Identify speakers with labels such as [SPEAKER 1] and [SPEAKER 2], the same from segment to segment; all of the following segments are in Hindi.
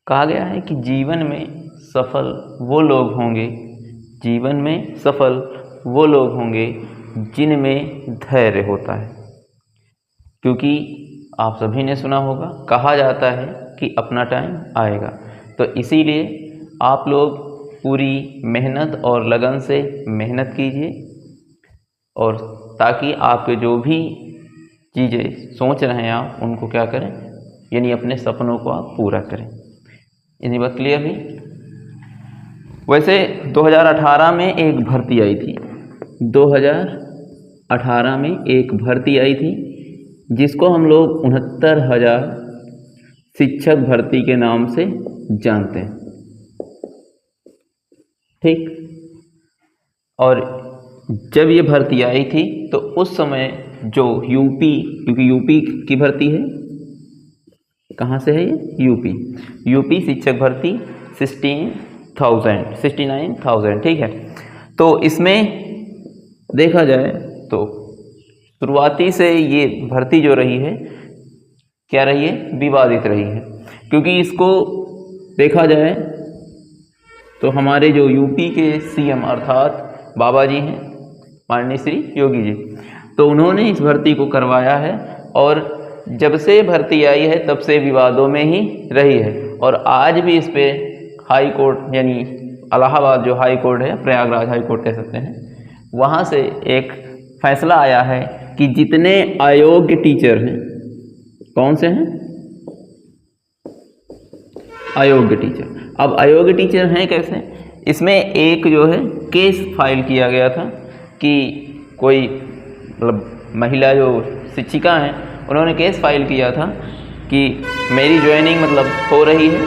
[SPEAKER 1] कहा गया है कि जीवन में सफल वो लोग होंगे, जीवन में सफल वो लोग होंगे जिनमें धैर्य होता है। क्योंकि आप सभी ने सुना होगा, कहा जाता है कि अपना टाइम आएगा। तो इसीलिए आप लोग पूरी मेहनत और लगन से मेहनत कीजिए, और ताकि आपके जो भी चीज़ें सोच रहे हैं आप उनको क्या करें, यानी अपने सपनों को आप पूरा करें। इतनी बात क्लियर भी। वैसे 2018 में एक भर्ती आई थी, 2018 में एक भर्ती आई थी जिसको हम लोग 69,000 शिक्षक भर्ती के नाम से जानते हैं, ठीक। और जब ये भर्ती आई थी तो उस समय जो यूपी, क्योंकि यूपी की भर्ती है, कहाँ से है ये, यूपी शिक्षक भर्ती 69,000, ठीक है। तो इसमें देखा जाए तो शुरुआती से ये भर्ती जो रही है, क्या रही है, विवादित रही है। क्योंकि इसको देखा जाए तो हमारे जो यूपी के सीएम अर्थात बाबा जी हैं, माननीय श्री योगी जी, तो उन्होंने इस भर्ती को करवाया है। और जब से भर्ती आई है तब से विवादों में ही रही है। और आज भी इस पे हाई कोर्ट, यानी इलाहाबाद जो हाई कोर्ट है, प्रयागराज हाई कोर्ट कह सकते हैं, वहाँ से एक फैसला आया है कि जितने अयोग्य टीचर हैं, कौन से हैं, अयोग्य टीचर। अब अयोग्य टीचर हैं कैसे, इसमें एक जो है केस फाइल किया गया था कि कोई मतलब महिला जो शिक्षिका हैं, उन्होंने केस फाइल किया था कि मेरी ज्वाइनिंग मतलब हो रही है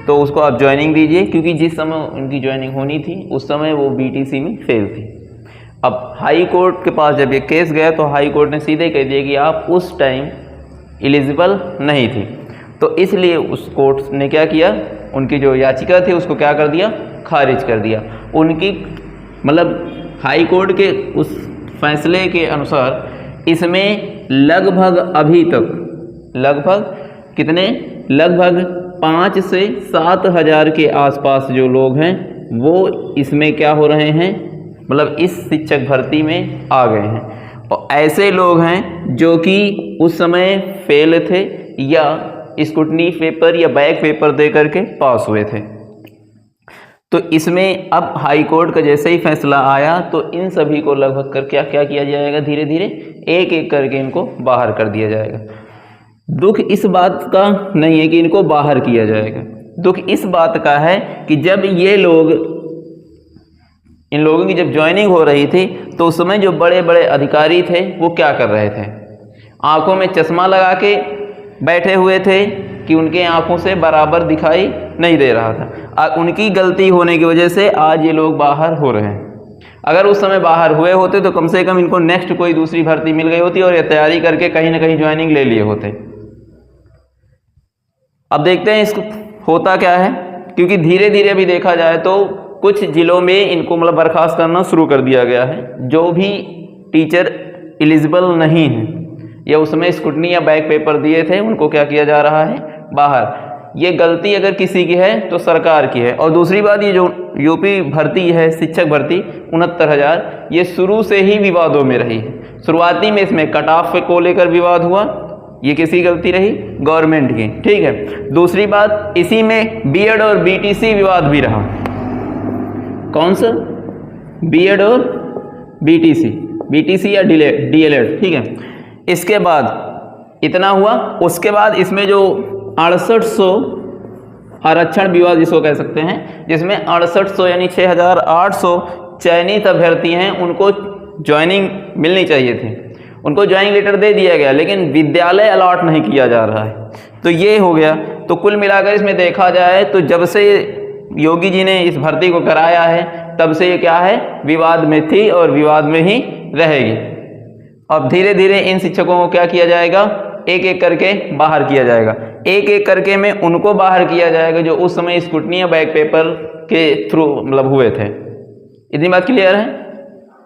[SPEAKER 1] तो उसको आप ज्वाइनिंग दीजिए, क्योंकि जिस समय उनकी ज्वाइनिंग होनी थी उस समय वो बीटीसी में फेल थी। अब हाई कोर्ट के पास जब ये केस गया तो हाई कोर्ट ने सीधे कह दिया कि आप उस टाइम एलिजिबल नहीं थी। तो इसलिए उस कोर्ट ने क्या किया, उनकी जो याचिका थी उसको क्या कर दिया, खारिज कर दिया। उनकी मतलब हाई कोर्ट के उस फैसले के अनुसार इसमें लगभग अभी तक कितने, लगभग 5 से 7 हज़ार के आसपास जो लोग हैं वो इसमें क्या हो रहे हैं, मतलब इस शिक्षक भर्ती में आ गए हैं। और ऐसे लोग हैं जो कि उस समय फेल थे या स्क्रूटनी पेपर या बैक पेपर दे करके पास हुए थे। तो इसमें अब हाई कोर्ट का जैसे ही फैसला आया तो इन सभी को लगभग कर क्या किया जाएगा, धीरे धीरे एक एक करके इनको बाहर कर दिया जाएगा। दुख इस बात का नहीं है कि इनको बाहर किया जाएगा, दुख इस बात का है कि जब ये लोग, इन लोगों की जब ज्वाइनिंग हो रही थी तो उस समय जो बड़े बड़े अधिकारी थे वो क्या कर रहे थे, आंखों में चश्मा लगा के बैठे हुए थे कि उनके आंखों से बराबर दिखाई नहीं दे रहा था। उनकी गलती होने की वजह से आज ये लोग बाहर हो रहे हैं। अगर उस समय बाहर हुए होते तो कम से कम इनको नेक्स्ट कोई दूसरी भर्ती मिल गई होती और ये तैयारी करके कहीं ना कहीं ज्वाइनिंग ले लिए होते। अब देखते हैं इसको होता क्या है, क्योंकि धीरे धीरे भी देखा जाए तो कुछ जिलों में इनको मतलब बर्खास्त करना शुरू कर दिया गया है। जो भी टीचर एलिजिबल नहीं है या उसमें स्क्रूटनी या बैक पेपर दिए थे उनको क्या किया जा रहा है, बाहर। ये गलती अगर किसी की है तो सरकार की है। और दूसरी बात, ये जो यूपी भर्ती है शिक्षक भर्ती 69,000, ये शुरू से ही विवादों में रही है। शुरुआती में इसमें कट ऑफ को लेकर विवाद हुआ, ये किसी गलती रही, गवर्नमेंट की, ठीक है। दूसरी बात, इसी में बीएड और बीटीसी विवाद भी रहा। कौन सा, बीएड और बीटीसी या डीएलएड, ठीक है। इसके बाद इतना हुआ, उसके बाद इसमें जो 6800 आरक्षण विवाद जिसको कह सकते हैं, जिसमें 6800 यानी 6800 चयनित अभ्यर्थी हैं, उनको ज्वाइनिंग मिलनी चाहिए थी, उनको ज्वाइनिंग लेटर दे दिया गया, लेकिन विद्यालय अलॉट नहीं किया जा रहा है। तो ये हो गया। तो कुल मिलाकर इसमें देखा जाए तो जब से योगी जी ने इस भर्ती को कराया है तब से ये क्या है, विवाद में थी और विवाद में ही रहेगी। अब धीरे धीरे इन शिक्षकों को क्या किया जाएगा, एक एक करके बाहर किया जाएगा। एक एक करके में उनको बाहर किया जाएगा जो उस समय स्क्रूटनी या बैक पेपर के थ्रू मतलब हुए थे। इतनी बात क्लियर है।